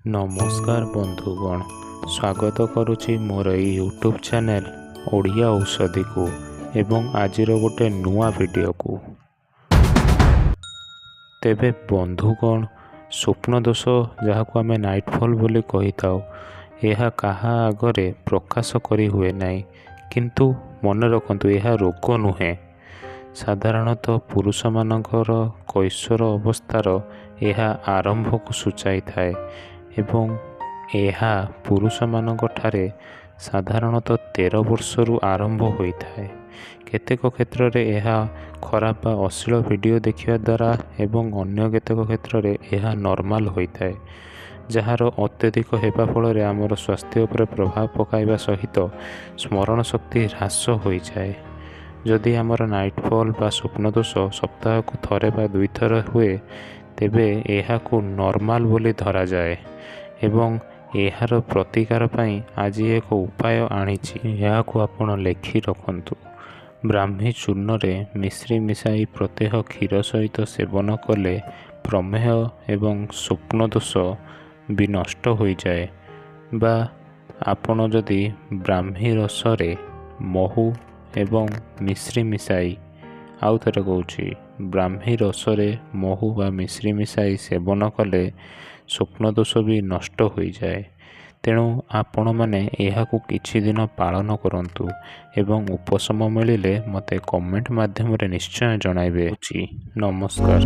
नमस्कार बंधुगण, स्वागत करुछि मोर यूट्यूब चैनल ओडिया औषधि को एवं आजिर गोटे नुआ वीडियो को। तेबे बंधुगण, स्वप्न दोष जहाँ को आमे नाइटफॉल बोली कही थाउ, यह कहा आगरे प्रकाश करी हुए नहीं, किंतु मन रखंतु यह रोग नुहे। साधारणतः पुरुष मानकर कैशोर अवस्थार यह आरंभ को सूचाई थाए एवं यह पुरुष मानक ठारे साधारणतः 13 वर्षरू आरंभ होइथाए। केतेक क्षेत्र में यह खराब बा अश्लील वीडियो देखिया द्वारा एवं अन्य केतेक क्षेत्र में यह नॉर्मल होइथाए, जार अत्यधिक हेबा फल आमर स्वास्थ्य पर प्रभाव पकाइबा सहित स्मरण शक्ति ह्रास हो जाए। जदि आमर नाइटफॉल बा स्वप्न दोष सप्ताह को थरे बा दुई थर हुए, तेबे यह को नॉर्मल बोली धरा जाए एवं यार प्रतिकार पाई आज एक उपाय आनीछि। यह को आपण लेखि रखंतु। ब्राह्मी चूर्ण रे मिश्री मिसाई प्रत्यह क्षीर सहित सेवन कले प्रमेह एवं स्वप्न दोष भी नष्ट हो जाए। बा आपण जदि ब्राह्मी रस रे महू एवं मिश्री मिसाई, आउ थे कहूँ, ब्राह्मी रस रे महू बा मिश्री मिसाई सेवन कले स्वप्न दोष भी नष्ट हो जाए। तेणु आपण मैंने यह किछि दिन पालन करंतु एवं उपशम मिलिले मते कमेंट माध्यम रे निश्चय जणाइबे। नमस्कार।